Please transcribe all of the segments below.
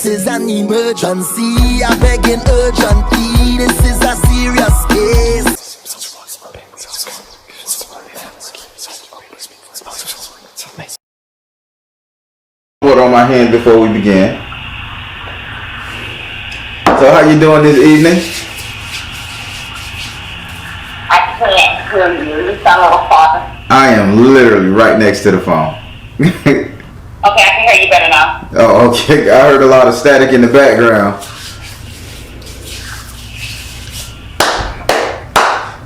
is an emergency. I begging urgently. This is a serious case. Put on my hands before we begin. So how you doing this evening? I can't hear you. You sound a little far. I am literally right next to the phone. Okay, I can hear you better now. Oh, okay. I heard a lot of static in the background.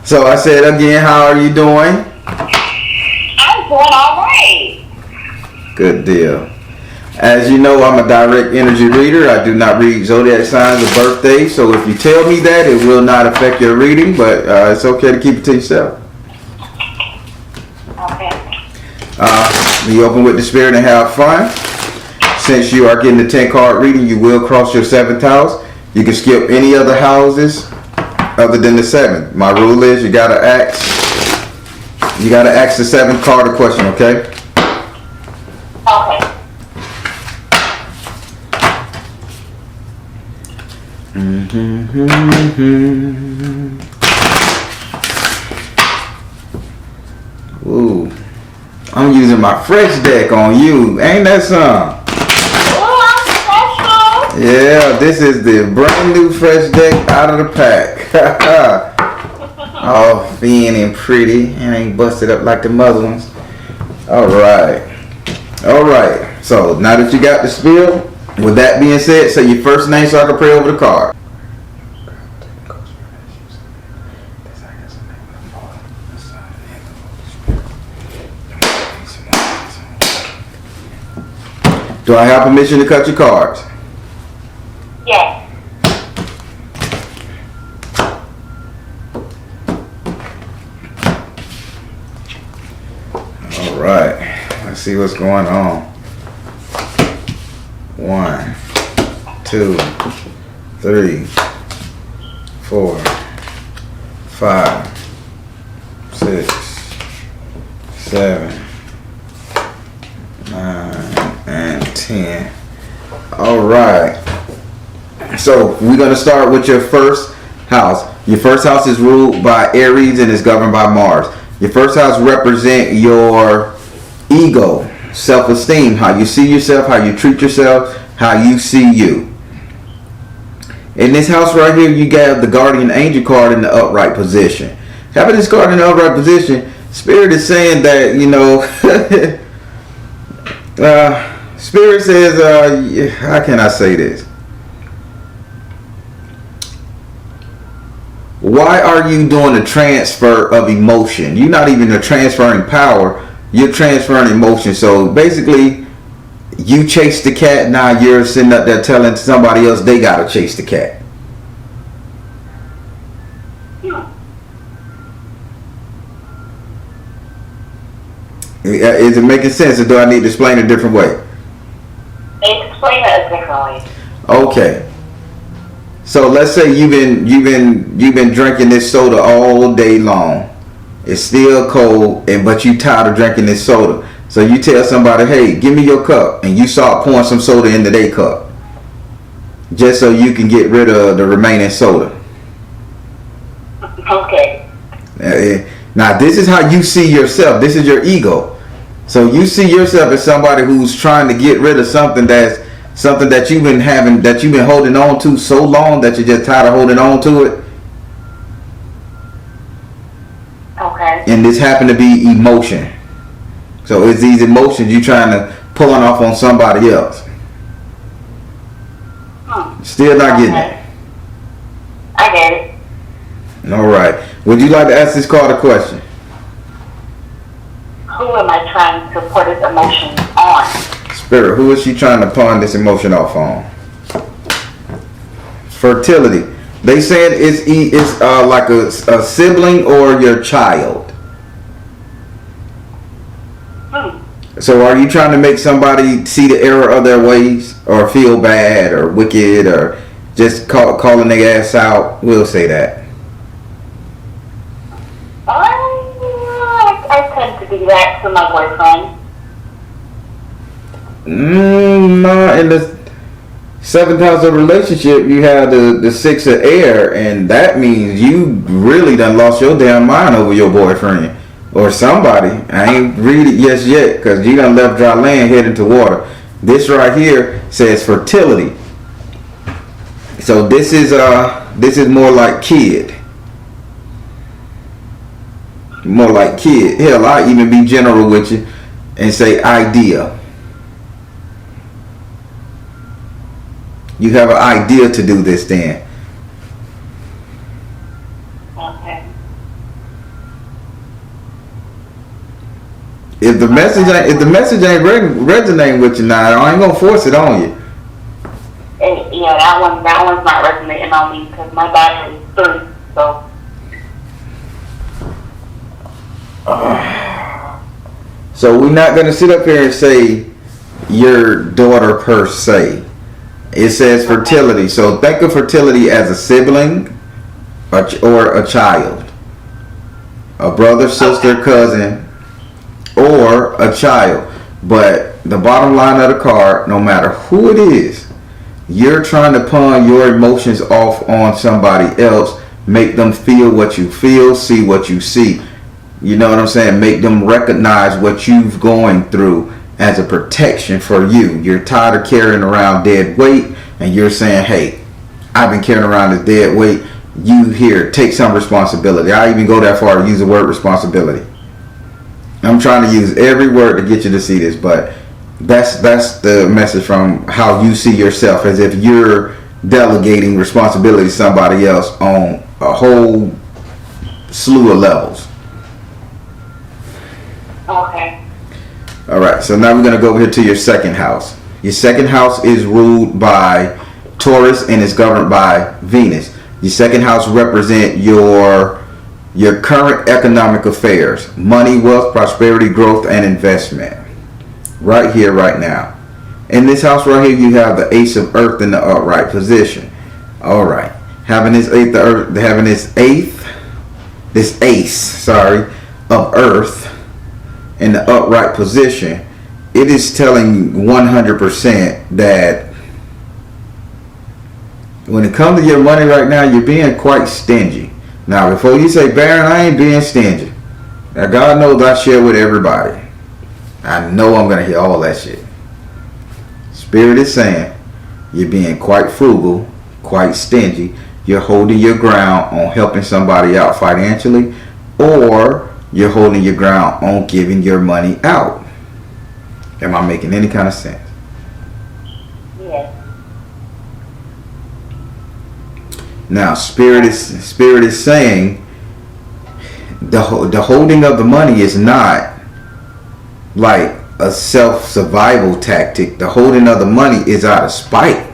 So I said again, how are you doing? I'm doing all right. Good deal. As you know, I'm a direct energy reader. I do not read zodiac signs or birthdays. So if you tell me that, it will not affect your reading, but it's okay to keep it to yourself. Okay. Be open with the spirit and have fun. Since you are getting the 10 card reading, you will cross your 7th house. You can skip any other houses other than the 7th. My rule is you gotta ask the 7th card a question, okay? Okay. Ooh, I'm using my fresh deck on you. Ain't that something? Oh, I'm special. Yeah, this is the brand new fresh deck out of the pack. All thin and pretty and ain't busted up like the mother ones. All right. So now that you got the spiel, with that being said, say your first name so I can pray over the card. Do I have permission to cut your cards? Yes. All right. Let's see what's going on. 1, 2, 3, 4, 5, 6, 7, 9, and 10. All right. So we're going to start with your first house. Your first house is ruled by Aries and is governed by Mars. Your first house represents your ego, self-esteem, how you see yourself, how you treat yourself, how you see you. In this house right here, you got the guardian angel card in the upright position. Having this card in the upright position, Spirit is saying that, you know, Spirit says, how can I say this? Why are you doing a transfer of emotion? You're not even transferring power. You're transferring emotion. So basically, you chase the cat. Now you're sitting up there telling somebody else they gotta chase the cat. Is it making sense, or do I need to explain it a different way? Explain it a different way. Okay. So let's say you've been drinking this soda all day long. It's still cold, but you tired of drinking this soda. So you tell somebody, "Hey, give me your cup," and you start pouring some soda into their cup, just so you can get rid of the remaining soda. Okay. Now this is how you see yourself. This is your ego. So you see yourself as somebody who's trying to get rid of something that you've been holding on to so long that you're just tired of holding on to it. Okay. And this happened to be emotion. So it's these emotions you trying to pull off on somebody else. Still not getting it. I get it. All right. Would you like to ask this card a question? Who am I trying to put this emotion on? Spirit, who is she trying to pawn this emotion off on? Fertility. They said it's like a sibling or your child. So are you trying to make somebody see the error of their ways, or feel bad or wicked, or just calling their ass out? We'll say that. I tend to do that to my boyfriend. No, Seventh house of relationship, you have the six of air, and that means you really done lost your damn mind over your boyfriend or somebody. I ain't read it yet because you done left dry land heading to water. This right here says fertility. So this is more like kid. More like kid. Hell, I even be general with you and say idea. You have an idea to do this then. Okay. If the message ain't resonating with you now, I ain't gonna force it on you. Yeah, that one's not resonating on me because my battery is 3. So. So we're not gonna sit up here and say your daughter per se. It says fertility. So think of fertility as a sibling or a child. A brother, sister, cousin, or a child. But the bottom line of the card, no matter who it is, you're trying to pawn your emotions off on somebody else. Make them feel what you feel, see what you see. You know what I'm saying? Make them recognize what you've going through as a protection for you. You're tired of carrying around dead weight, and you're saying, hey, I've been carrying around this dead weight. You here, take some responsibility. I even go that far to use the word responsibility. I'm trying to use every word to get you to see this, but that's the message from how you see yourself, as if you're delegating responsibility to somebody else on a whole slew of levels. Okay. All right, so now we're going to go over here to your second house. Your second house is ruled by Taurus and is governed by Venus. Your second house represent your current economic affairs, money, wealth, prosperity, growth, and investment. Right here, right now. In this house right here, you have the Ace of Earth in the upright position. All right, having this ace of Earth in the upright position, it is telling 100% that when it comes to your money right now, you're being quite stingy. Now, before you say, Baron, I ain't being stingy. Now, God knows I share with everybody. I know I'm going to hear all that shit. Spirit is saying you're being quite frugal, quite stingy. You're holding your ground on helping somebody out financially, or you're holding your ground on giving your money out. Am I making any kind of sense? Yes. Now, Spirit is saying the holding of the money is not like a self-survival tactic. The holding of the money is out of spite.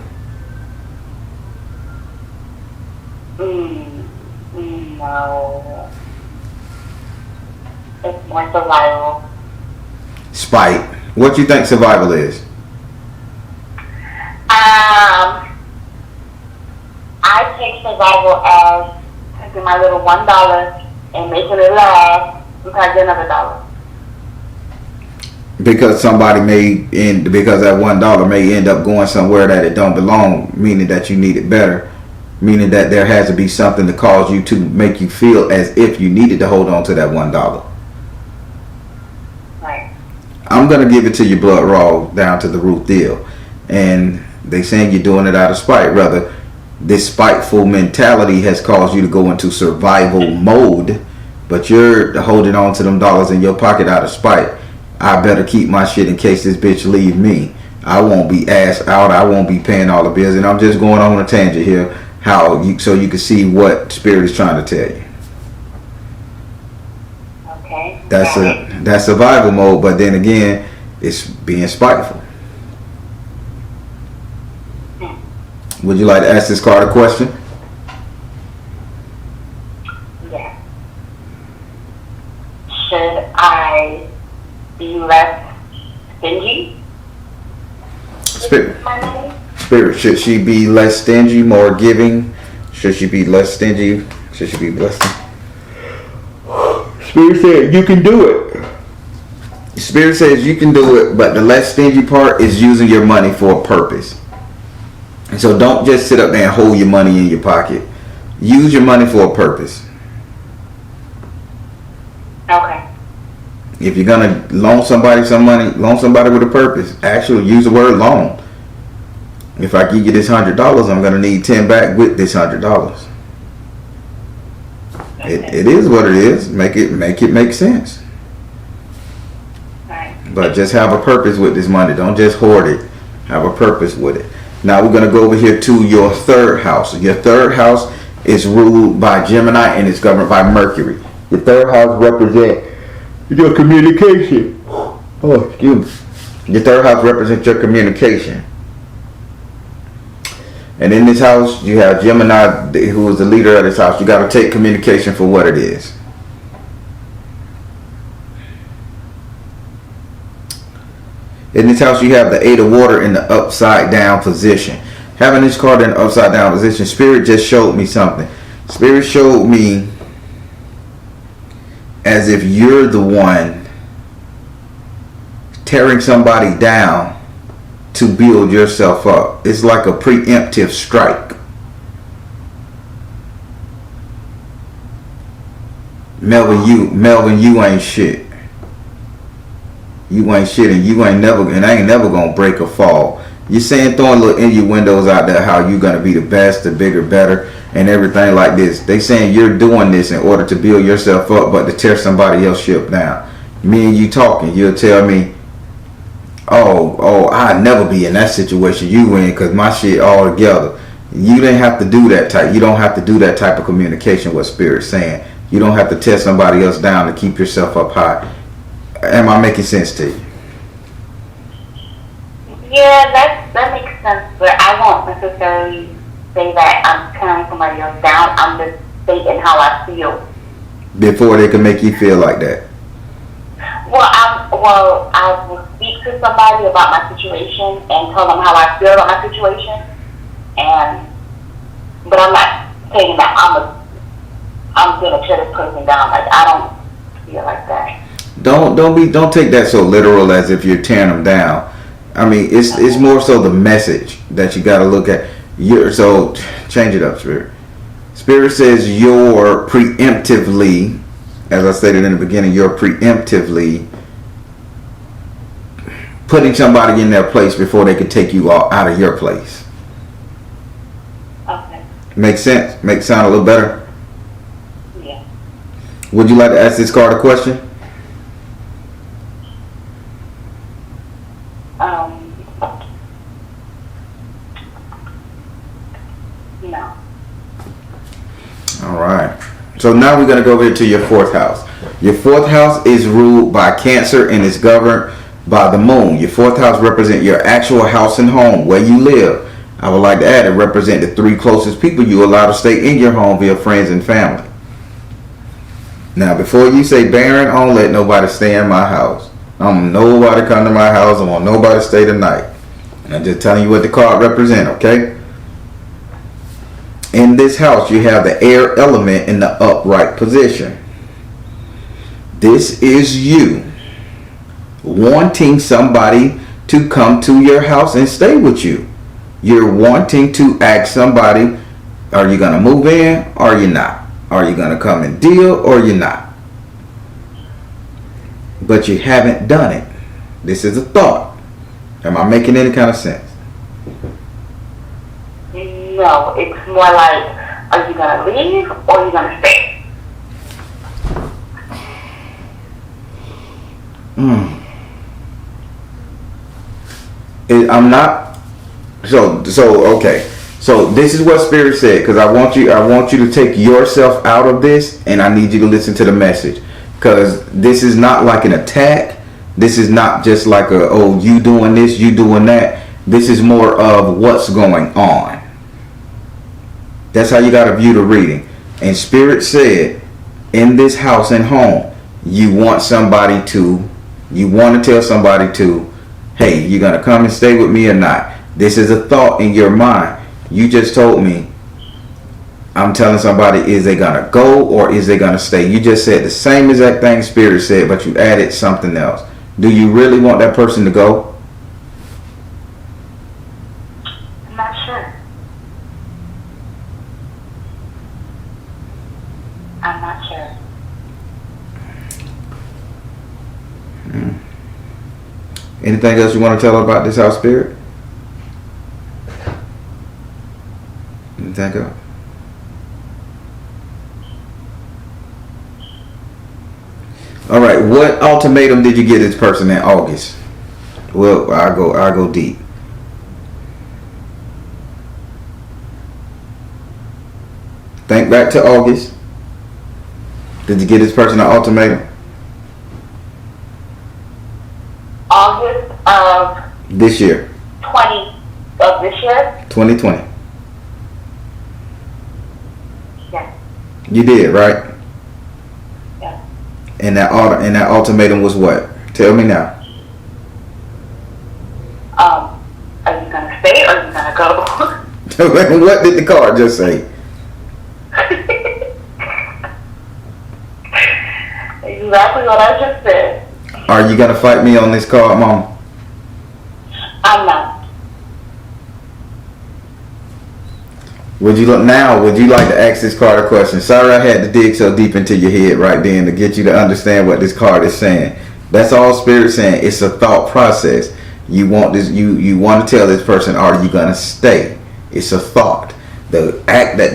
No. It's more survival. Spite. What you think survival is? I take survival as taking my little $1 and making it last until I get another dollar. Because that $1 may end up going somewhere that it don't belong, meaning that you need it better, meaning that there has to be something to cause you to make you feel as if you needed to hold on to that $1. Right. I'm gonna give it to you blood raw down to the root deal, and they saying you're doing it out of spite. Rather, this spiteful mentality has caused you to go into survival mode, but you're holding on to them dollars in your pocket out of spite. I better keep my shit in case this bitch leave me. I won't be ass out. I won't be paying all the bills. And I'm just going on a tangent here, so you can see what Spirit is trying to tell you. Okay. That's survival mode, but then again, it's being spiteful. Would you like to ask this card a question? Yeah. Should I be less stingy? Spirit, should she be less stingy, more giving? Should she be less stingy? Should she be less? Spirit said you can do it. Spirit says you can do it, but the less stingy part is using your money for a purpose. And so don't just sit up there and hold your money in your pocket. Use your money for a purpose. Okay. If you're gonna loan somebody some money, loan somebody with a purpose. Actually, use the word loan. If I give you this $100, I'm gonna need 10 back with this $100. It is what it is. Make it make sense. Right. But just have a purpose with this money. Don't just hoard it. Have a purpose with it. Now we're gonna go over here to your third house. Your third house is ruled by Gemini and it's governed by Mercury. Your third house represents your communication. Oh, excuse me. Your third house represents your communication. And in this house, you have Gemini, who is the leader of this house. You got to take communication for what it is. In this house, you have the Eight of Water in the upside down position. Having this card in the upside down position, Spirit just showed me something. Spirit showed me as if you're the one tearing somebody down to build yourself up. It's like a preemptive strike. Melvin, you ain't shit. You ain't shit, and I ain't never gonna break or fall. You're saying throwing little innuendos out there how you gonna be the best, the bigger, better, and everything like this. They saying you're doing this in order to build yourself up, but to tear somebody else's ship down. Me and you talking, you'll tell me, oh, I'd never be in that situation you in because my shit all together. You didn't have to do that type. You don't have to do that type of communication. What Spirit's saying. You don't have to tear somebody else down to keep yourself up high. Am I making sense to you? Yeah, that makes sense, but I won't necessarily say that I'm tearing somebody else down. I'm just stating how I feel. Before they can make you feel like that. Well, I will speak to somebody about my situation and tell them how I feel about my situation, but I'm not saying that I'm gonna tear this person down. Like, I don't feel like that. Don't take that so literal as if you're tearing them down. I mean, it's more so the message that you got to look at. So change it up, Spirit. Spirit says you're preemptively, as I stated in the beginning, you're preemptively putting somebody in their place before they can take you out of your place. Okay. Makes sense? Sound a little better? Yeah. Would you like to ask this card a question? No. All right. So now we're going to go over to your fourth house. Your fourth house is ruled by Cancer and is governed by the moon. Your fourth house represents your actual house and home, where you live. I would like to add it represent the three closest people you allow to stay in your home via friends and family. Now, before you say, Baron, I don't let nobody stay in my house. I don't want nobody come to my house. I want nobody to stay tonight. And I'm just telling you what the card represents, okay? In this house, you have the air element in the upright position. This is you wanting somebody to come to your house and stay with you. You're wanting to ask somebody, are you going to move in or are you not? Are you going to come and deal or you're not? But you haven't done it. This is a thought. Am I making any kind of sense? No, it's more like, are you going to leave or are you going to stay? I'm not. So okay. So this is what Spirit said, because I want you to take yourself out of this, and I need you to listen to the message, because this is not like an attack. This is not just like you doing this, you doing that. This is more of what's going on. That's how you got to view the reading. And Spirit said, in this house and home, you want to tell somebody to, hey, you gonna come and stay with me or not? This is a thought in your mind. You just told me, I'm telling somebody, is they gonna go or is they gonna stay? You just said the same exact thing Spirit said, but you added something else. Do you really want that person to go? I'm not sure. Anything else you want to tell about this house, Spirit? Anything else? All right. What ultimatum did you get this person in August? Well, I go deep. Think back to August. Did you get this person an ultimatum? August of This year. 2020. Yes. You did, right? Yes. And that ultimatum was what? Tell me now. Are you gonna stay or are you gonna go? What did the card just say? Exactly what I just said. Are you gonna fight me on this card, Mom? I'm not. Would you like to ask this card a question? Sorry I had to dig so deep into your head right then to get you to understand what this card is saying. That's all Spirit's saying. It's a thought process. You want this. You want to tell this person, are you gonna stay? It's a thought. The act that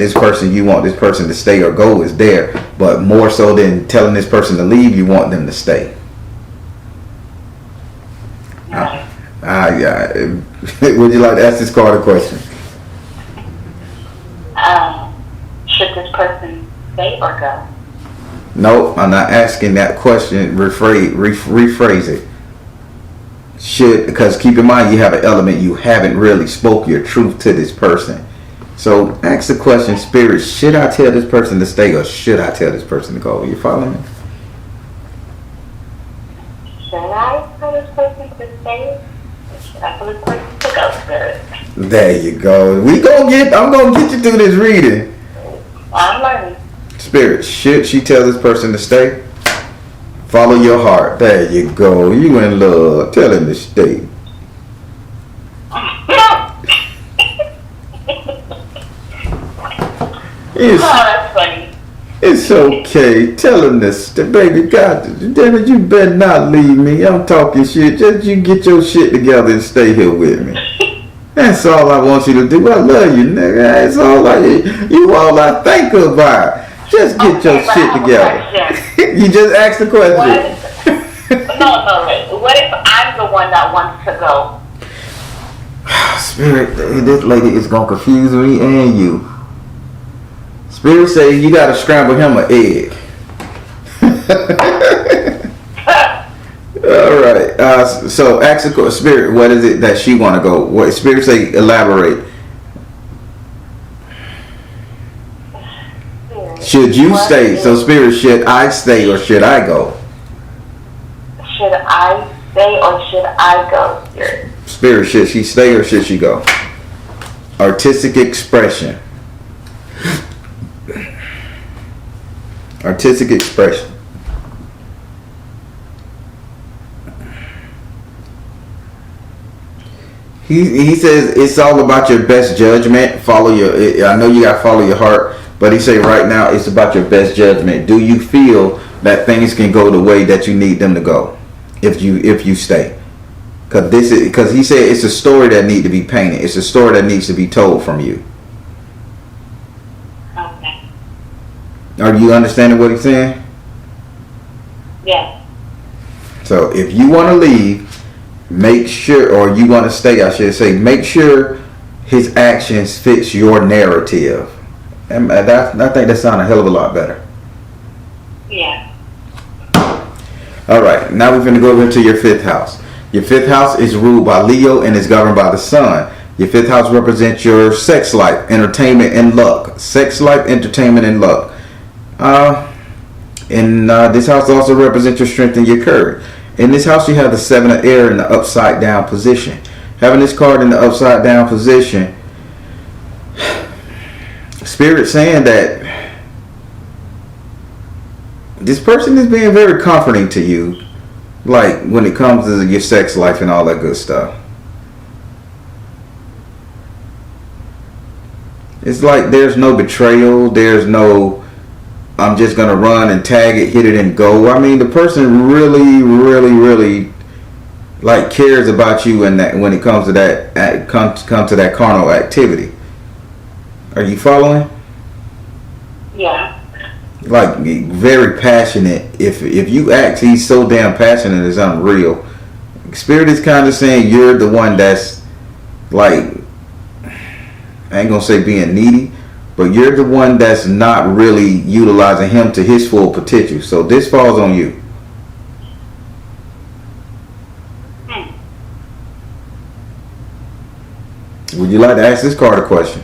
you want this person to stay or go is there, but more so than telling this person to leave, you want them to stay. Right. Yeah. Would you like to ask this card a question? Should this person stay or go? No, I'm not asking that question. Rephrase it. Should, because keep in mind you have an element, you haven't really spoke your truth to this person. So ask the question, Spirit, should I tell this person to stay or should I tell this person to go? You following me? Should I tell this person to stay or should I tell this person to go, Spirit? There you go. I'm gonna get you through this reading. I'm learning. Spirit, should she tell this person to stay? Follow your heart. There you go. You in love. Tell him to stay. That's funny. It's okay. Tell him this. Baby, God, damn it, you better not leave me. I'm talking shit. Just you get your shit together and stay here with me. That's all I want you to do. I love you, nigga. That's all you all I think about. Just get your shit together. You just asked the question. No, wait. What if I'm the one that wants to go? Spirit, this lady is gonna confuse me and you. Spirit say you gotta scramble him an egg. All right. So ask the Spirit, what is it that she want to go? What Spirit say? Elaborate. Should you stay? So Spirit, should I stay or should I go? Should I stay or should I go, Spirit? Spirit, should she stay or should she go? Artistic expression. Artistic expression. He says it's all about your best judgment. I know you gotta follow your heart, but he say right now it's about your best judgment. Do you feel that things can go the way that you need them to go if you stay? Because he said it's a story that needs to be painted. It's a story that needs to be told from you. Okay. Are you understanding what he's saying? Yes. So if you want to leave, make sure, or you want to stay, I should say, make sure his actions fits your narrative. And I think that sounds a hell of a lot better. Yeah. All right, now we're going to go over into your fifth house. Your fifth house is ruled by Leo and is governed by the sun. Your fifth house represents your sex life, entertainment, and luck. Sex life, entertainment, and luck. This house also represents your strength and your courage. In this house, you have the Seven of Air in the upside down position. Having this card in the upside down position, Spirit saying that this person is being very comforting to you, like when it comes to your sex life and all that good stuff. It's like there's no betrayal, there's no I'm just gonna run and tag it, hit it, and go. I mean, the person really like cares about you, and that when it comes to that come to that carnal activity. Are you following? Yeah. Like very passionate. If you act, he's so damn passionate, it's unreal. Spirit is kind of saying you're the one that's like, I ain't gonna say being needy, but you're the one that's not really utilizing him to his full potential. So this falls on you. Would you like to ask this card a question?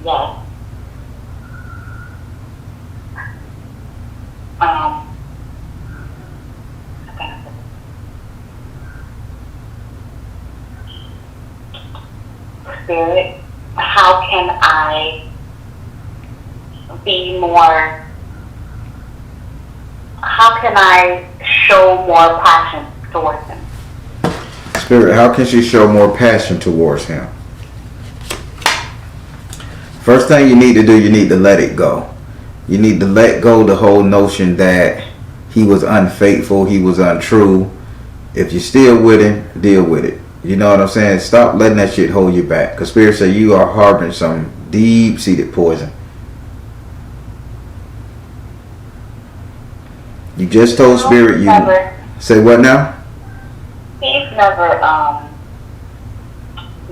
Yes. Spirit, how can I be more, how can I show more passion towards him? Spirit, how can she show more passion towards him? First thing you need to do, you need to let it go. You need to let go the whole notion that he was unfaithful, he was untrue. If you're still with him, deal with it. You know what I'm saying? Stop letting that shit hold you back. Because Spirit say you are harboring some deep-seated poison. You just told Spirit you... Say what now? He's never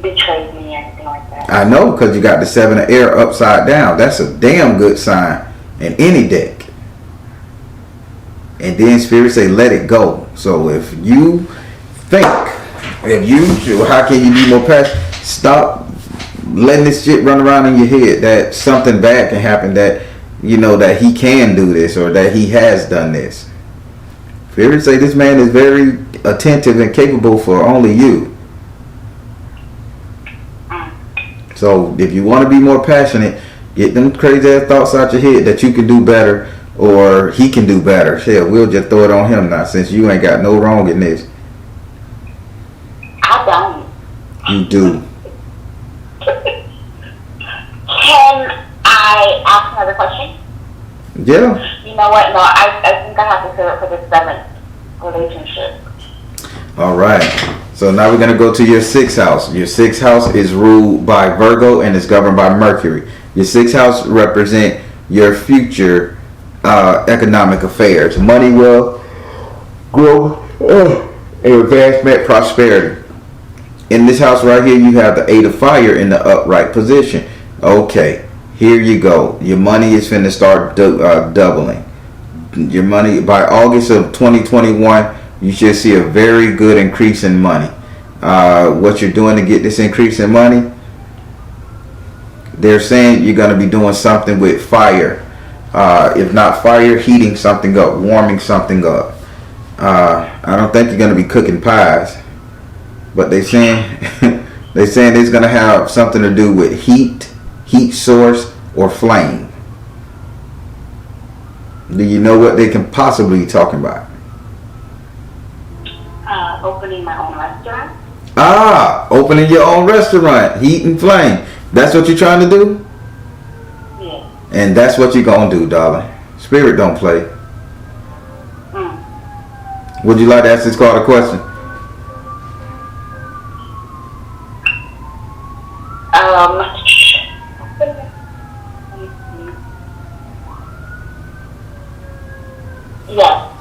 betrayed me or anything like that. I know, because you got the 7 of air upside down. That's a damn good sign in any deck. And then Spirit say let it go. So if you think, how can you be more passionate? Stop letting this shit run around in your head that something bad can happen, that you know that he can do this or that he has done this. Spirit say this man is very attentive and capable for only you. So if you want to be more passionate, get them crazy ass thoughts out your head that you can do better or he can do better. Hell, we'll just throw it on him now since you ain't got no wrong in this. I don't. You do. Can I ask another question? Yeah. You know what? No, I think I have to save it for the 7th relationship. All right. So now we're going to go to your 6th house. Your 6th house is ruled by Virgo and is governed by Mercury. Your 6th house represent your future economic affairs. Money, wealth, growth, and advancement, prosperity. In this house right here, you have the 8 of fire in the upright position. Okay, here you go. Your money is finna start doubling. Your money, by August of 2021, you should see a very good increase in money. What you're doing to get this increase in money, they're saying you're going to be doing something with fire. If not fire, heating something up, warming something up. I don't think you're going to be cooking pies, but they're saying it's going to have something to do with heat source, or flame. Do you know what they can possibly be talking about? Opening my own restaurant. Opening your own restaurant, heat and flame. That's what you're trying to do? Yeah. And that's what you're going to do, darling. Spirit don't play. Would you like to ask this card a question? Yes.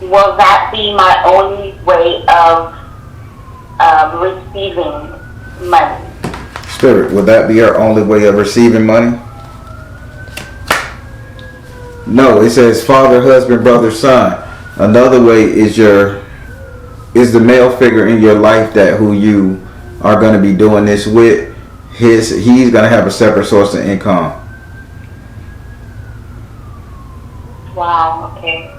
Will that be my only way of receiving money? Spirit, would that be our only way of receiving money? No, it says father, husband, brother, son. Another way is the male figure in your life that who you are going to be doing this with. He's going to have a separate source of income. Wow, okay.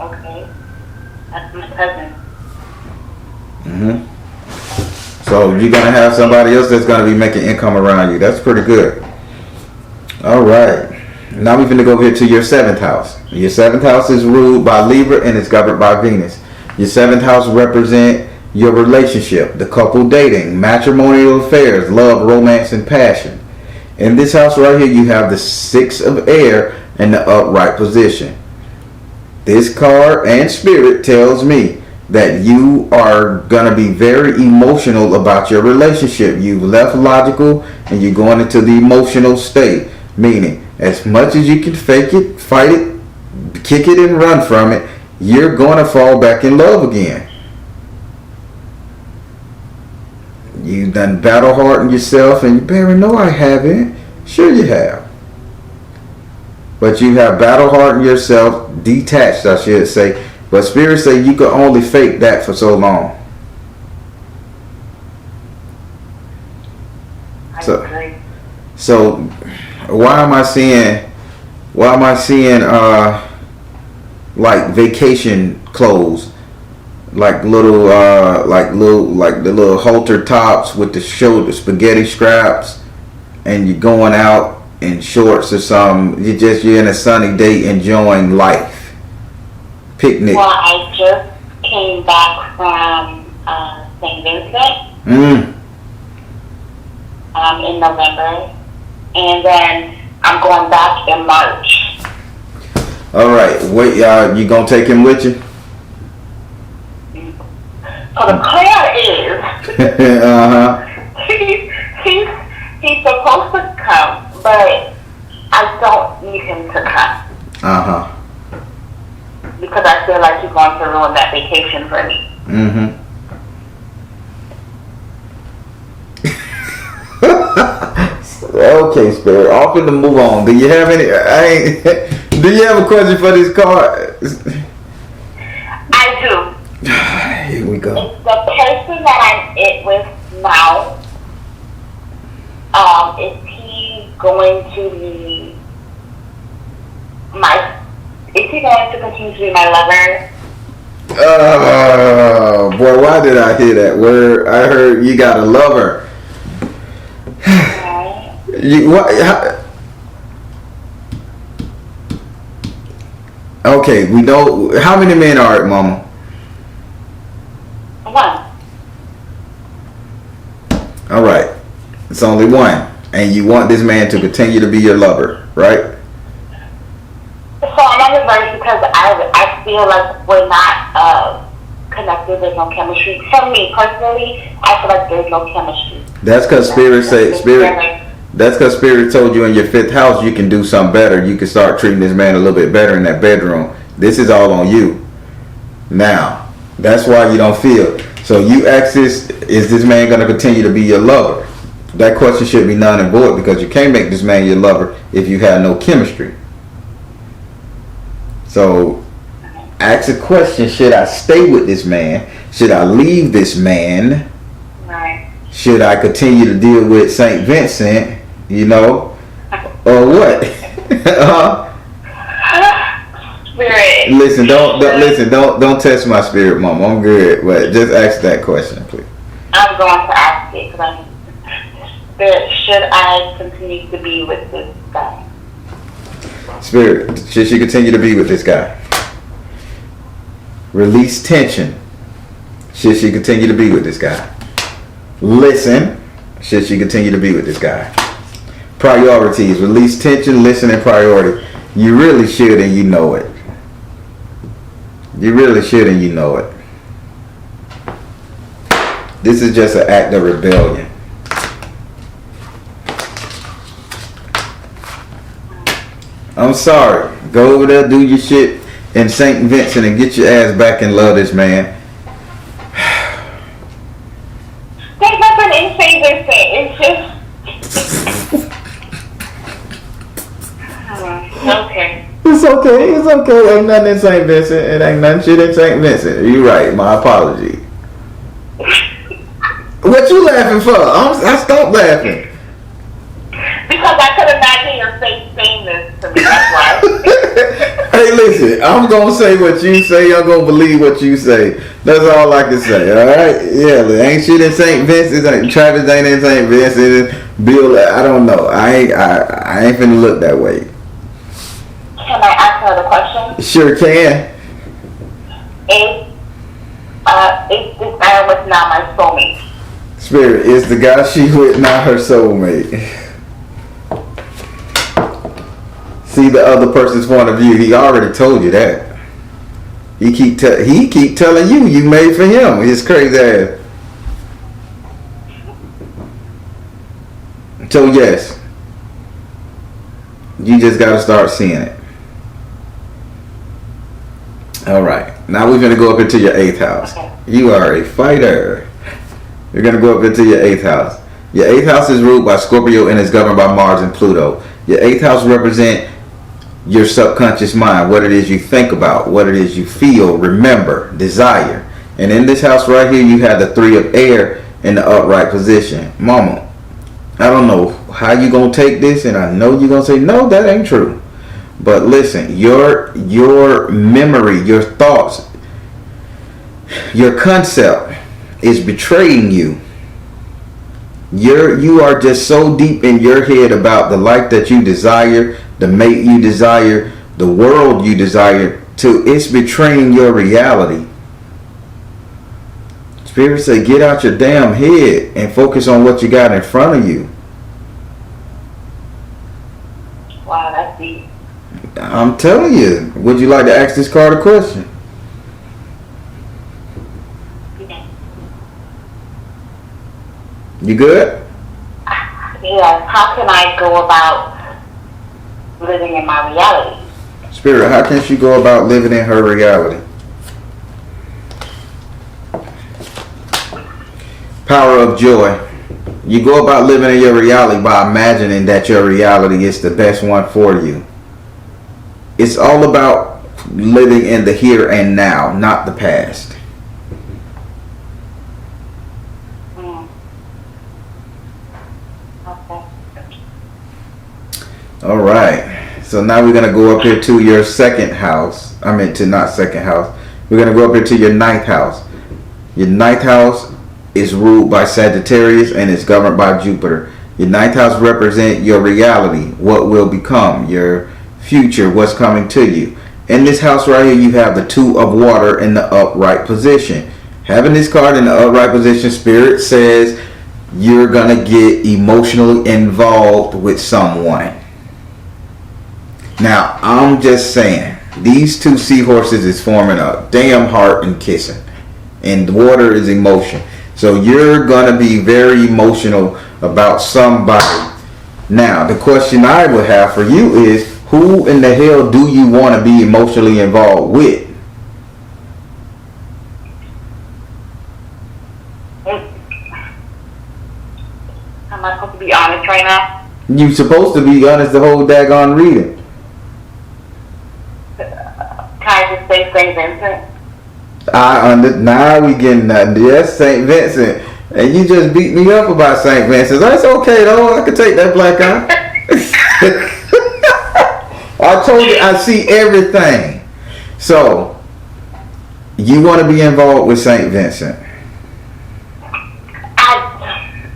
Okay. That's my cousin. So you're going to have somebody else that's going to be making income around you. That's pretty good. All right. Now we're going to go over here to your 7th house. Your 7th house is ruled by Libra and it's governed by Venus. Your 7th house represent your relationship, the couple dating, matrimonial affairs, love, romance, and passion. In this house right here, you have the 6 of air in the upright position. This card and spirit tells me that you are going to be very emotional about your relationship. You've left logical and you're going into the emotional state. Meaning, as much as you can fake it, fight it, kick it and run from it, you're going to fall back in love again. You've done battle hardened yourself and you better know I haven't. Sure you have. But you have battle hardened yourself, detached I should say. But Spirit say you could only fake that for so long. So why am I seeing like vacation clothes, like the little halter tops with the shoulder spaghetti straps, and you're going out in shorts or something. You're in a sunny day enjoying life. Picnic. Well, I just came back from St. Vincent in November, and then I'm going back in March. All right, wait, you gonna take him with you? So the plan is, he's supposed to come, but I don't need him to come. Because I feel like he's going to ruin that vacation for me. Okay, Spirit. Off to move on. Do you have any? Do you have a question for this card? I do. Here we go. It's the person that I'm with now. Is he going to be my? Is he going to continue to be my lover? Boy, why did I hear that word? I heard you got a lover. Okay, we know. How many men are it, Mama? One. All right. It's only one. And you want this man to continue to be your lover, right? So I'm on the verge because I feel like we're not connected. There's no chemistry. For me personally, I feel like there's no chemistry. That's because Spirit told you in your 5th house you can do something better. You can start treating this man a little bit better in that bedroom. This is all on you. Now, that's why you don't feel. So you ask this: is this man going to continue to be your lover? That question should be null and void because you can't make this man your lover if you have no chemistry. So ask a question: should I stay with this man? Should I leave this man? Right. Should I continue to deal with St. Vincent? You know, or what? Spirit. Listen, don't test my spirit, Mom. I'm good, but just ask that question, please. I'm going to ask it because Spirit, should I continue to be with this guy? Spirit, should she continue to be with this guy? Release tension. Should she continue to be with this guy? Listen. Should she continue to be with this guy? Priorities. Release tension, listen, and priority. You really should, and you know it. You really should, and you know it. This is just an act of rebellion. I'm sorry. Go over there, do your shit in St. Vincent and get your ass back and love this man. There's nothing in St. Vincent. It's just... okay. It's okay. Ain't nothing in St. Vincent. It ain't nothing shit in St. Vincent. You right. My apology. What you laughing for? I stopped laughing. Because I could imagine your face saying this to me. That's why. Hey, listen. I'm gonna say what you say. I'm gonna believe what you say. That's all I can say. All right. Yeah. Ain't shit in St. Vincent. Travis ain't in St. Vincent. Bill. I don't know. I ain't finna look that way. Can I ask another question? Sure can. Is this guy with now my soulmate? Spirit, is the guy she with not her soulmate? see the other person's point of view. He already told you that. He keep telling you made for him. His crazy ass. So yes, you just got to start seeing it. All right, now we're gonna go up into your 8th house. Okay. You are a fighter. You're gonna go up into your 8th house. Your 8th house is ruled by Scorpio and is governed by Mars and Pluto. Your 8th house represents your subconscious mind, what it is you think about, what it is you feel, remember, desire. And in this house right here, you have the 3 of air in the upright position. Mama, I don't know how you gonna take this, and I know you're gonna say, no, that ain't true. But listen, your memory, your thoughts, your concept is betraying you. You are just so deep in your head about the life that you desire, the mate you desire, the world you desire, it's betraying your reality. Spirit say, get out your damn head and focus on what you got in front of you. Wow, that's deep. I'm telling you. Would you like to ask this card a question? Yeah. You good? Yes. How can I go about living in my reality? Spirit, how can she go about living in her reality? Power of joy. You go about living in your reality by imagining that your reality is the best one for you. It's all about living in the here and now, not the past. Okay. All right. So now we're going to go up here to your 2nd house. I meant to not 2nd house. We're going to go up here to your 9th house. Your 9th house is ruled by Sagittarius and is governed by Jupiter. Your 9th house represents your reality, what will become, your future, what's coming to you. In this house right here, you have the 2 of water in the upright position. Having this card in the upright position, Spirit says you're going to get emotionally involved with someone. Now, I'm just saying, these 2 seahorses is forming a damn heart and kissing. And the water is emotion. So you're going to be very emotional about somebody. Now, the question I would have for you is, who in the hell do you want to be emotionally involved with? Am I supposed to be honest right now? You're supposed to be honest the whole daggone reading. Can I just say St. Vincent? Now we getting nothing. Yes, St. Vincent. And you just beat me up about St. Vincent. That's okay though. I can take that black eye. I told you I see everything. So, you want to be involved with St. Vincent?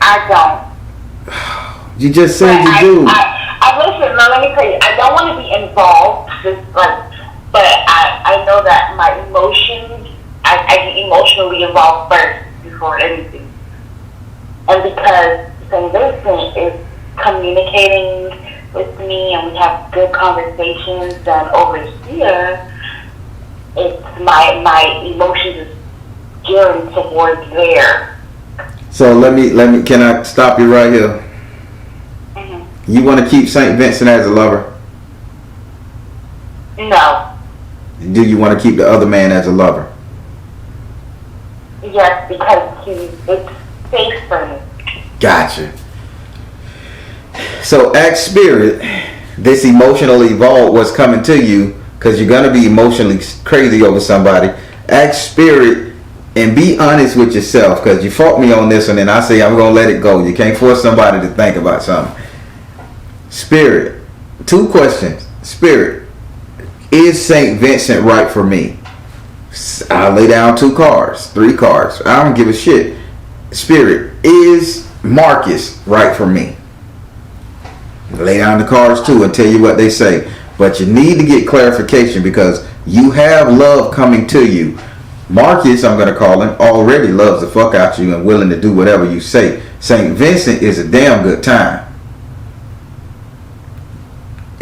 I don't. You just said you do. I listen. Now let me tell you. I don't want to be involved. But I know that my emotions. I get emotionally involved first before anything. And because St. Vincent is communicating with me and we have good conversations, and over here it's my emotions is gearing towards there. So let me can I stop you right here? Mm-hmm. You want to keep St. Vincent as a lover? No. Do you want to keep the other man as a lover? Yes, because it's safe for me. Gotcha. So ask Spirit, this emotional evolve what's coming to you, because you're going to be emotionally crazy over somebody. Ask Spirit and be honest with yourself, because you fought me on this one and I say I'm going to let it go. You can't force somebody to think about something. Spirit, 2 questions. Spirit, is St. Vincent right for me? I'll lay down 2 cards, 3 cards. I don't give a shit. Spirit, is Marcus right for me? Lay down the cards too and tell you what they say. But you need to get clarification, because you have love coming to you. Marcus, I'm going to call him, already loves the fuck out you and willing to do whatever you say. St. Vincent is a damn good time.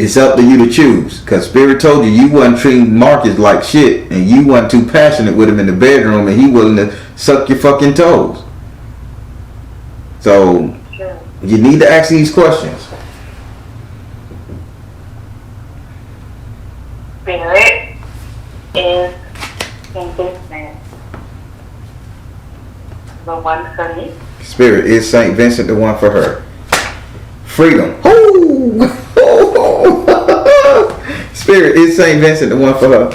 It's up to you to choose. Because Spirit told you wasn't treating Marcus like shit. And you wasn't too passionate with him in the bedroom. And he willing to suck your fucking toes. So, you need to ask these questions. Spirit is consistent. The one for me. Spirit, is St. Vincent the one for her? Freedom. Ooh. Spirit, is St. Vincent the one for her?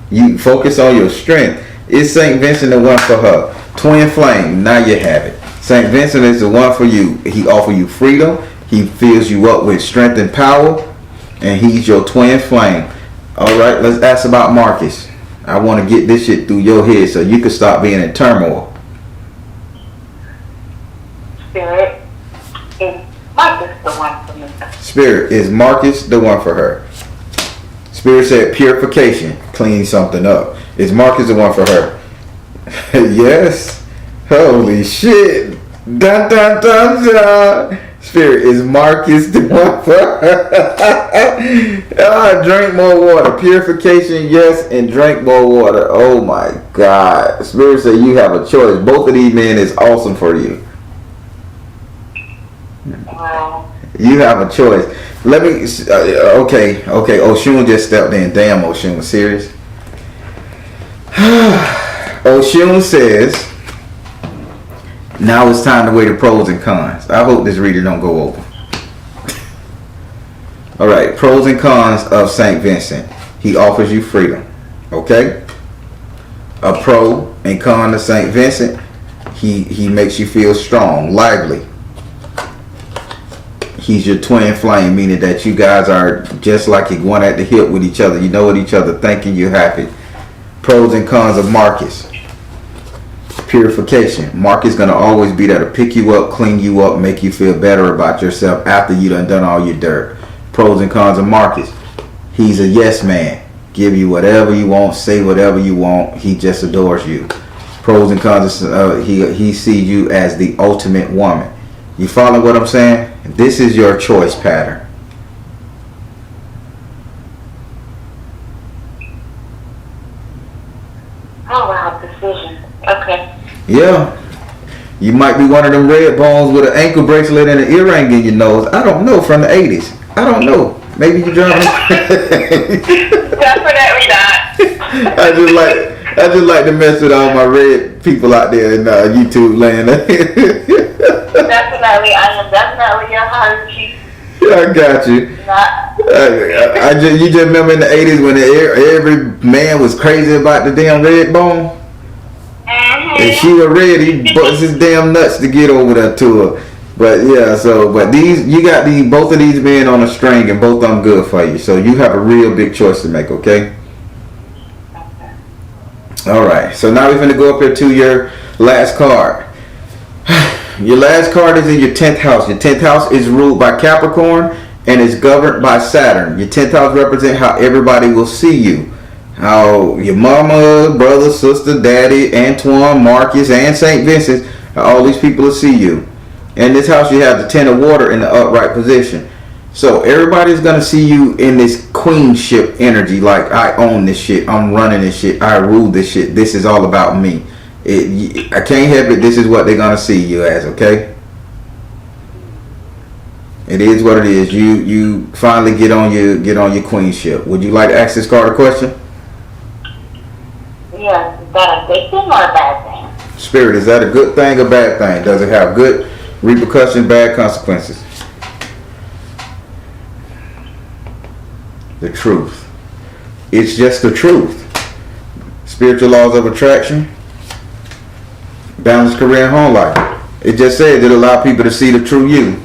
You focus on your strength. Is St. Vincent the one for her? Twin flame, now you have it. St. Vincent is the one for you. He offers you freedom. He fills you up with strength and power. And he's your twin flame. Alright, let's ask about Marcus. I want to get this shit through your head so you can stop being in turmoil. Spirit, is Marcus the one for me? Spirit, is Marcus the one for her? Spirit said purification, clean something up. Is Marcus the one for her? Yes. Holy shit. Dun dun dun dun. Spirit, is Marcus the one for her? Drink more water. Purification, yes, and drink more water. Oh my God. Spirit said you have a choice. Both of these men is awesome for you. Wow. You have a choice. Let me. Okay. Oshun just stepped in. Damn, Oshun, serious. Oshun says, now it's time to weigh the pros and cons. I hope this reader don't go over. All right, pros and cons of St. Vincent. He offers you freedom. Okay. A pro and con of St. Vincent. He makes you feel strong, lively. He's your twin flame, meaning that you guys are just like one at the hip with each other. You know what each other thinking, you're happy. Pros and cons of Marcus. Purification. Marcus gonna always be there to pick you up, clean you up, make you feel better about yourself after you done all your dirt. Pros and cons of Marcus. He's a yes man. Give you whatever you want, say whatever you want. He just adores you. Pros and cons of he sees you as the ultimate woman. You follow what I'm saying? This is your choice pattern. Oh wow, decision. Okay. Yeah. You might be one of them red bones with an ankle bracelet and an earring in your nose. I don't know, from the 80s. I don't know. Maybe you're driving. Definitely not. I just like to mess with all my red people out there in YouTube land. Definitely, I am definitely a Hershey. Yeah, I got you. You just remember in the 80s when every man was crazy about the damn red bone? Mm-hmm. And she was red, he busts his damn nuts to get over there to her. But yeah, but you got both of these men on a string and both of them good for you. So you have a real big choice to make, okay? Alright, so now we're going to go up here to your last card. Your last card is in your 10th house. Your 10th house is ruled by Capricorn and is governed by Saturn. Your 10th house represents how everybody will see you. How your mama, brother, sister, daddy, Antoine, Marcus, and St. Vincent, all these people will see you. In this house, you have the 10 of water in the upright position. So everybody's going to see you in this queenship energy. Like, I own this shit. I'm running this shit. I rule this shit. This is all about me. I can't help it. This is what they're gonna see you as, okay? It is what it is. You finally get on your queenship. Would you like to ask this card a question? Yes. Is that a good thing or a bad thing? Spirit, is that a good thing or bad thing? Does it have good repercussions, bad consequences? The truth. It's just the truth. Spiritual laws of attraction. Balanced career and home life. It just said it allow people to see the true you.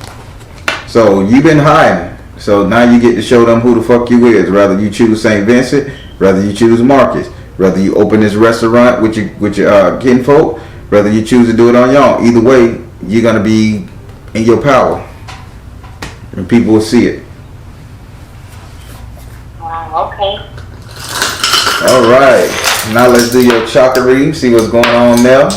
So you've been hiding. So now you get to show them who the fuck you is. Whether you choose St. Vincent, whether you choose Marcus, whether you open this restaurant with your kinfolk, whether you choose to do it on your own. Either way, you're gonna be in your power, and people will see it. Wow. Okay. All right. Now let's do your chakra reading. See what's going on there.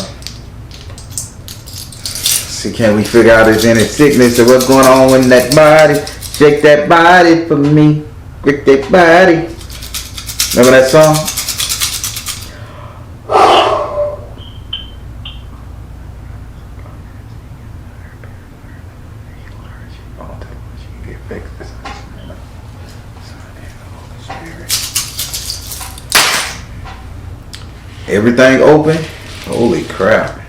See, can we figure out if there's any sickness or what's going on in that body? Shake that body for me. Shake that body. Remember that song? Everything open? Holy crap.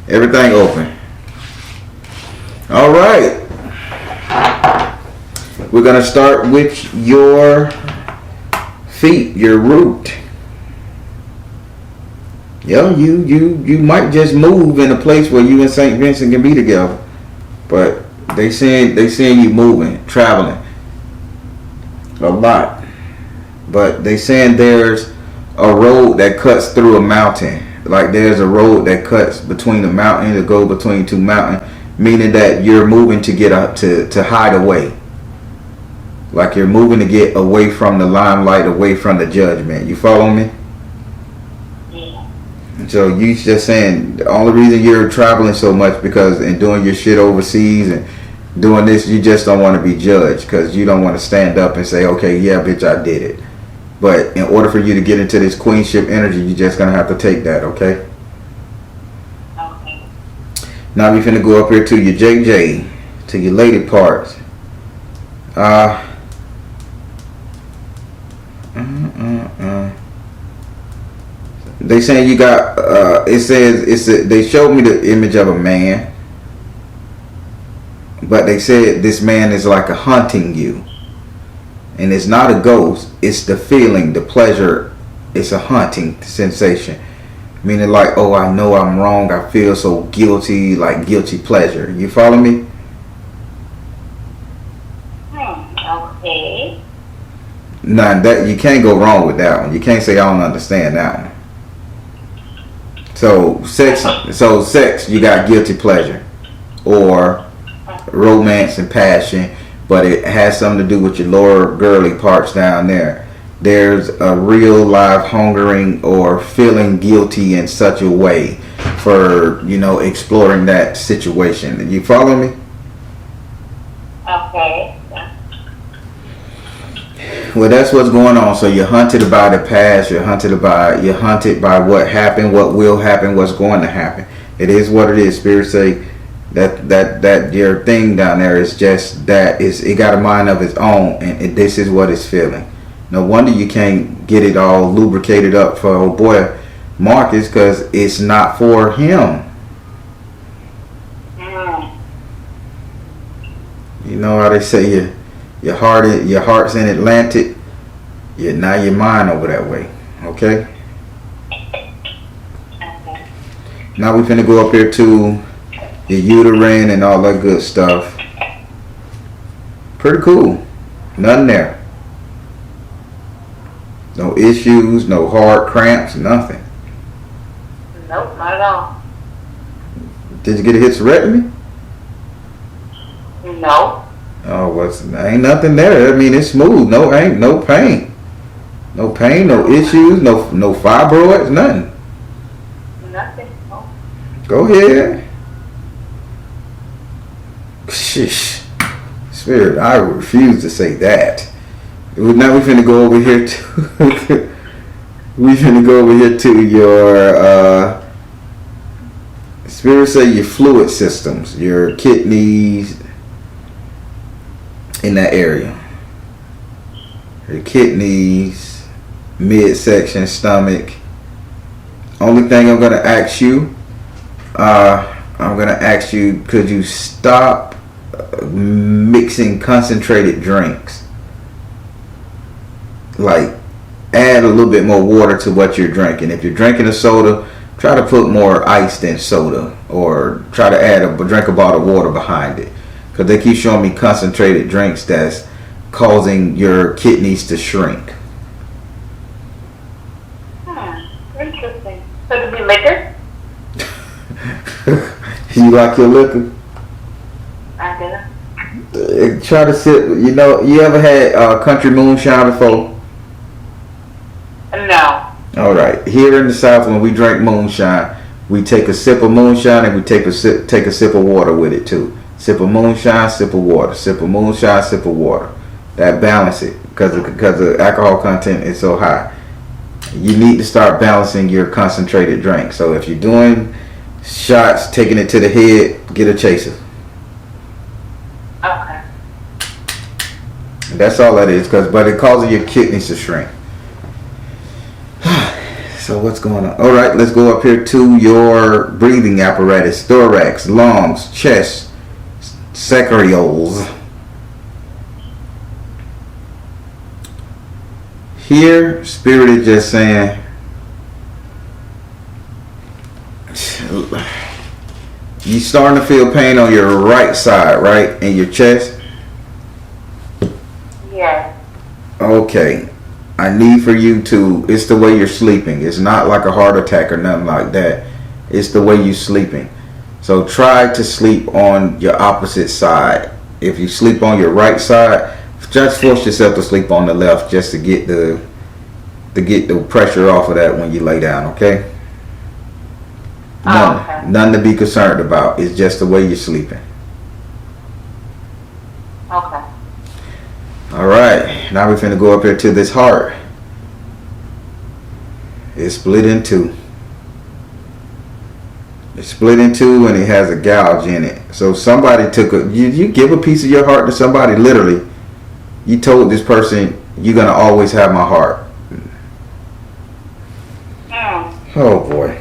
Everything open. All right. We're going to start with your feet, your root. Yo, you might just move in a place where you and St. Vincent can be together. But they saying you moving, traveling a lot. But they saying there's a road that cuts through a mountain. Like there's a road that cuts between a mountain to go between two mountains, meaning that you're moving to get up to hide away. Like you're moving to get away from the limelight, away from the judgment. You follow me? Yeah. So you just saying the only reason you're traveling so much because and doing your shit overseas and doing this, you just don't want to be judged because you don't want to stand up and say, okay, yeah, bitch, I did it. But in order for you to get into this queenship energy, you're just going to have to take that, okay? Okay. Now we're finna go up here to your JJ, to your lady parts. They saying you got, it says, they showed me the image of a man. But they said this man is like a hunting you. And it's not a ghost, it's the feeling, the pleasure. It's a hunting sensation. Meaning like, oh, I know I'm wrong. I feel so guilty, like guilty pleasure. You follow me? Okay. Nah, that you can't go wrong with that one. You can't say I don't understand that one. So sex, you got guilty pleasure. Or romance and passion, but it has something to do with your lower girly parts down there. There's a real live hungering or feeling guilty in such a way for, exploring that situation. You follow me? Okay. Well, that's what's going on. So you're hunted by the past, you're hunted by what happened, what will happen, what's going to happen. It is what it is. Spirit say that your thing down there is just that it got a mind of its own, and this is what it's feeling. No wonder you can't get it all lubricated up for old boy Marcus, because it's not for him. You know how they say your heart's in Atlantic. Now your mind over that way. Okay. Now we finna go up here to your uterine and all that good stuff. Pretty cool. Nothing there. No issues, no hard cramps, nothing. Nope, not at all. Did you get a hysterectomy? No. Oh, ain't nothing there. I mean, it's smooth. Ain't no pain. No pain, no issues, no fibroids, nothing. Nothing. No. Go ahead. Shish. Spirit, I refuse to say that. Now we finna go over here to your Spirit say your fluid systems, your kidneys in that area. Your kidneys, midsection, stomach. Only thing I'm gonna ask you, could you stop mixing concentrated drinks? Like, add a little bit more water to what you're drinking. If you're drinking a soda, try to put more ice than soda, or try to drink a bottle of water behind it, because they keep showing me concentrated drinks that's causing your kidneys to shrink. Interesting. So to be liquor? You like your liquor? I do. Try to sit. You ever had country moonshine before? No. All right. Here in the South, when we drink moonshine, we take a sip of moonshine and we take a sip of water with it too. Sip of moonshine, sip of water. Sip of moonshine, sip of water. That balance it because the alcohol content is so high. You need to start balancing your concentrated drink. So if you're doing shots, taking it to the head, get a chaser. Okay. That's all that is, but it causes your kidneys to shrink. So what's going on? All right, let's go up here to your breathing apparatus: thorax, lungs, chest, sacroiliacs. Here, Spirit is just saying, you starting to feel pain on your right side, right, in your chest. Yes. Okay. I need for you to, it's the way you're sleeping. It's not like a heart attack or nothing like that. It's the way you're sleeping. So try to sleep on your opposite side. If you sleep on your right side, just force yourself to sleep on the left just to get the pressure off of that when you lay down, okay? None to be concerned about. It's just the way you're sleeping. Okay. All right, now we're finna go up here to this heart. It's split in two. It's split in two and it has a gouge in it. So somebody took you give a piece of your heart to somebody, literally. You told this person, you're gonna always have my heart. Oh boy.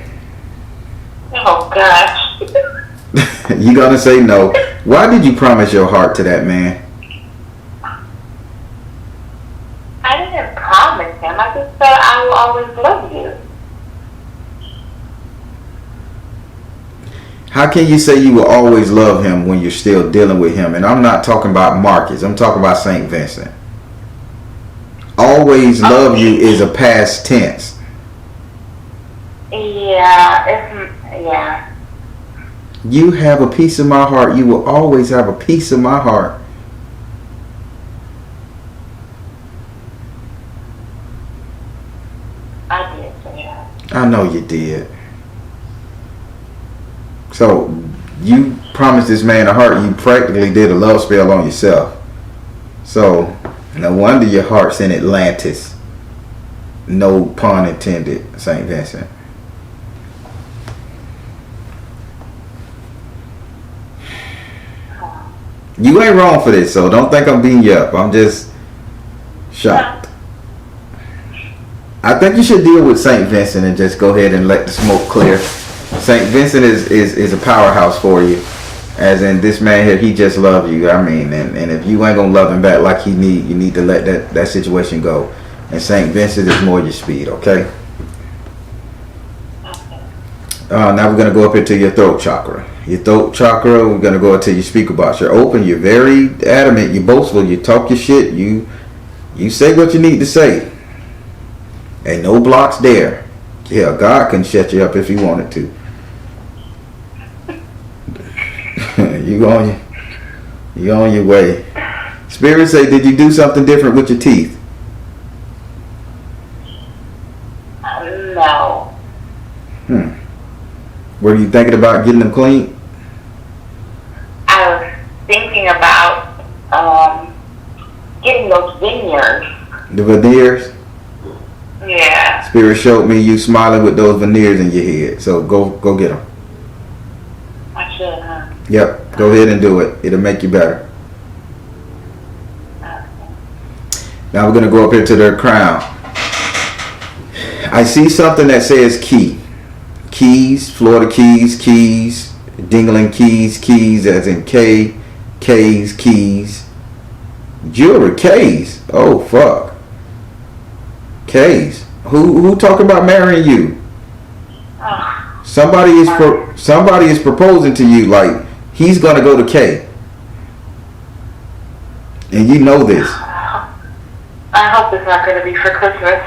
Oh gosh. You gonna say no. Why did you promise your heart to that man? I didn't promise him. I just said I will always love you. How can you say you will always love him when you're still dealing with him? And I'm not talking about Marcus. I'm talking about St. Vincent. Always love you is a past tense. Yeah. You have a piece of my heart. You will always have a piece of my heart. I did say that. I know you did. So, you promised this man a heart. You practically did a love spell on yourself. So, no wonder your heart's in Atlantis. No pun intended, St. Vincent. You ain't wrong for this, so don't think I'm beating you up. I'm just shocked. I think you should deal with St. Vincent and just go ahead and let the smoke clear. St. Vincent is a powerhouse for you. As in, this man here, he just loves you. I mean, and if you ain't gonna love him back like you need to let that situation go. And St. Vincent is more your speed, okay? Now we're gonna go up into your throat chakra. Your throat chakra, we're gonna go into your speaker box. You're open, you're very adamant, you're boastful, you talk your shit, you say what you need to say. Ain't no blocks there. Yeah, God can shut you up if he wanted to. You on your way. Spirit say, did you do something different with your teeth? No. Were you thinking about getting them clean? I was thinking about getting those veneers. The veneers? Yeah. Spirit showed me you smiling with those veneers in your head. So go get them. I should, huh? Yep. Go ahead and do it. It'll make you better. Okay. Now we're going to go up here to their crown. I see something that says key. Keys, Florida keys, dingling keys as in K, K's, keys. Jewelry, K's. Oh, fuck. K's. Who talking about marrying you? Somebody is proposing to you, like he's going to go to K. And you know this. I hope it's not going to be for Christmas.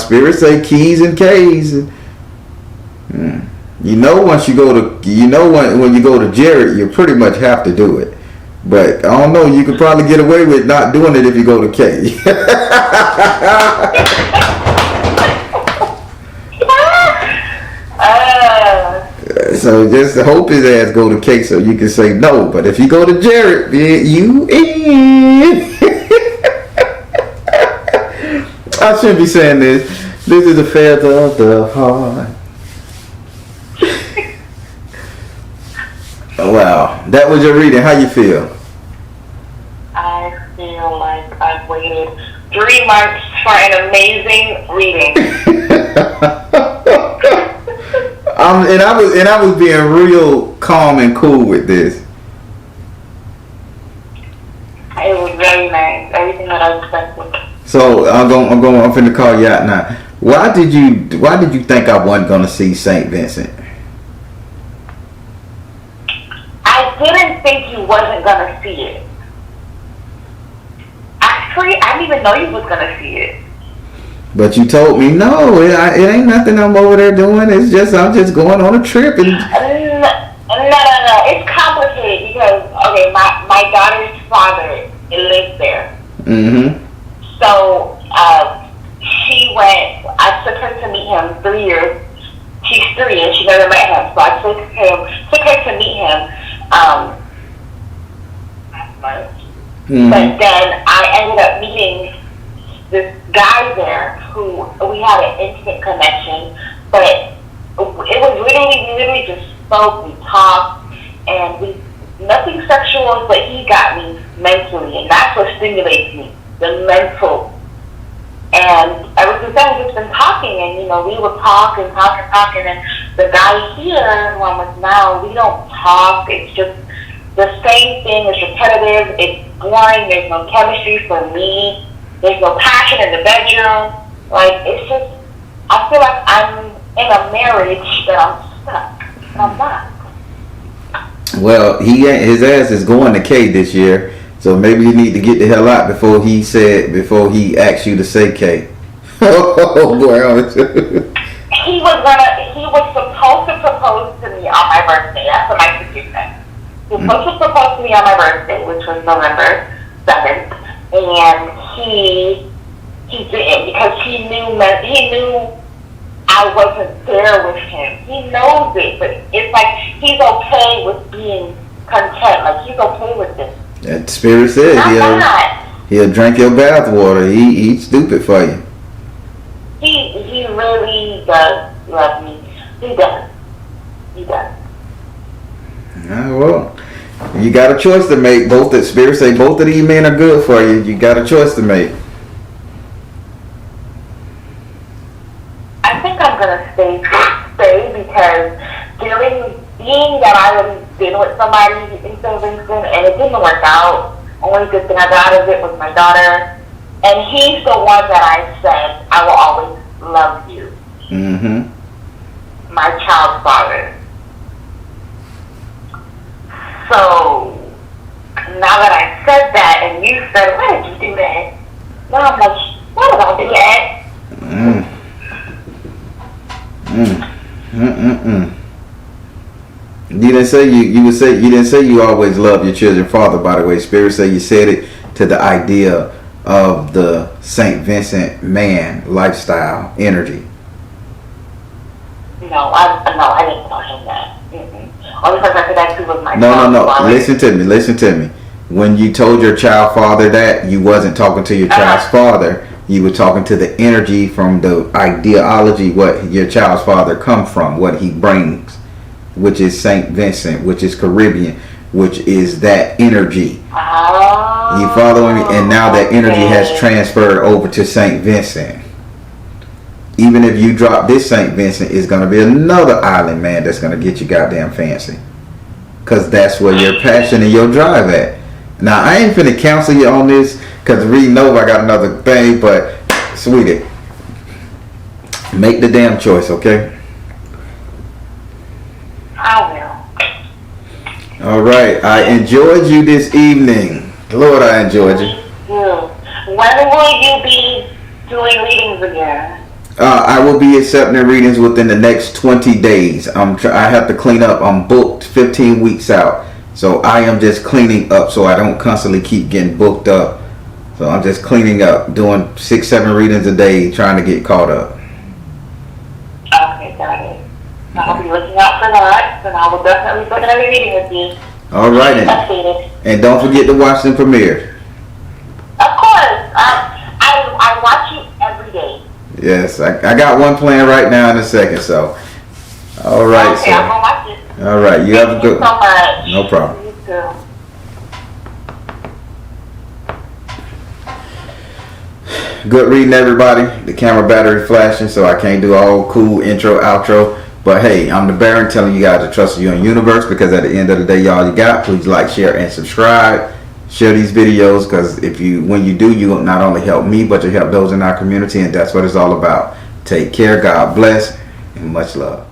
Spirit say keys and K's. You know, once you go to, when you go to Jared, you pretty much have to do it. But I don't know, you could probably get away with not doing it if you go to K. So just hope his ass go to K so you can say no. But if you go to Jared, then you in. I shouldn't be saying this. This is the feather of the heart. Wow, that was your reading. How you feel? I feel like I've waited 3 months for an amazing reading. And I was being real calm and cool with this. It was very nice. Everything that I expected. So I'm finna call you out now. Why did you think I wasn't gonna see St. Vincent? I didn't think you wasn't gonna see it. Actually, I didn't even know you was gonna see it. But you told me no, it ain't nothing I'm over there doing. It's just I'm just going on a trip and. No. It's complicated because okay, my daughter's father lives there. Mm-hmm. So she went. I took her to meet him 3 years. She's 3 and she never met him. So I took her to meet him last month. Mm-hmm. But then I ended up meeting this guy there who we had an intimate connection, but it was literally just spoke, we talked, and nothing sexual, but he got me mentally, and that's what stimulates me, the mental. And ever since then, we've just been talking, and we would talk, and and the guy here, who I'm with now, we don't talk. It's just the same thing. It's repetitive. It's boring. There's no chemistry for me. There's no passion in the bedroom. Like, it's just, I feel like I'm in a marriage that I'm stuck. And I'm not. Well, his ass is going to K this year, so maybe you need to get the hell out before he asks you to say K. Oh boy. He was supposed to propose to me on my birthday. That's what my sister said. He was supposed to propose to me on my birthday, which was November 7th. And he didn't because he knew I wasn't there with him. He knows it, but it's like he's okay with being content. Like he's okay with this. That spirit said he'll drink your bathwater. He's stupid for you. He really does love me. He does. Well, you got a choice to make. Both the spirits say both of these men are good for you. You got a choice to make. I think I'm gonna stay because being that I was been with somebody in St. Vincent and it didn't work out. Only good thing I got out of it was my daughter, and he's the one that I said I will always love you. Mm-hmm. My child's father. So now that I said that, and you said, "Why did you do that?" Now I'm like, "Why did I do that?" You didn't say you didn't say you always love your children father, by the way. Spirit say you said it to the idea of the St. Vincent man lifestyle energy. No, I didn't tell him that. Only person I said that to was my No. father. Listen to me. When you told your child father that, you wasn't talking to your child's father. You were talking to the energy from the ideology, what your child's father come from, what he brings, which is St. Vincent, which is Caribbean, which is that energy. Oh, You following me? And now that energy has transferred over to St. Vincent. Even if you drop this St. Vincent, it's going to be another island man that's going to get you goddamn fancy. Because that's where your passion and your drive at. Now, I ain't finna counsel you on this because reading over, I got another thing. But, sweetie, make the damn choice, okay? I will. All right. I enjoyed you this evening. Lord, I enjoyed you. When will you be doing readings again? I will be accepting readings within the next 20 days. I have to clean up. I'm booked 15 weeks out. So I am just cleaning up so I don't constantly keep getting booked up. So I'm just cleaning up, doing 6-7 readings a day, trying to get caught up. Okay, got it. I'll be looking out for that, and I will definitely book another meeting with you. All right, Updated. and don't forget to watch the premiere. Of course. I watch it every day. Yes, I got one playing right now in a second. So, all right. Okay, I'm gonna watch it. All right, you have a good. Thank you so much. No problem. You too. Good reading, everybody. The camera battery flashing, so I can't do all cool intro, outro. But hey, I'm the Baron telling you guys to trust you in the universe, because at the end of the day, y'all, you got. Please like, share, and subscribe. Share these videos, because when you do, you will not only help me, but you help those in our community, and that's what it's all about. Take care. God bless, and much love.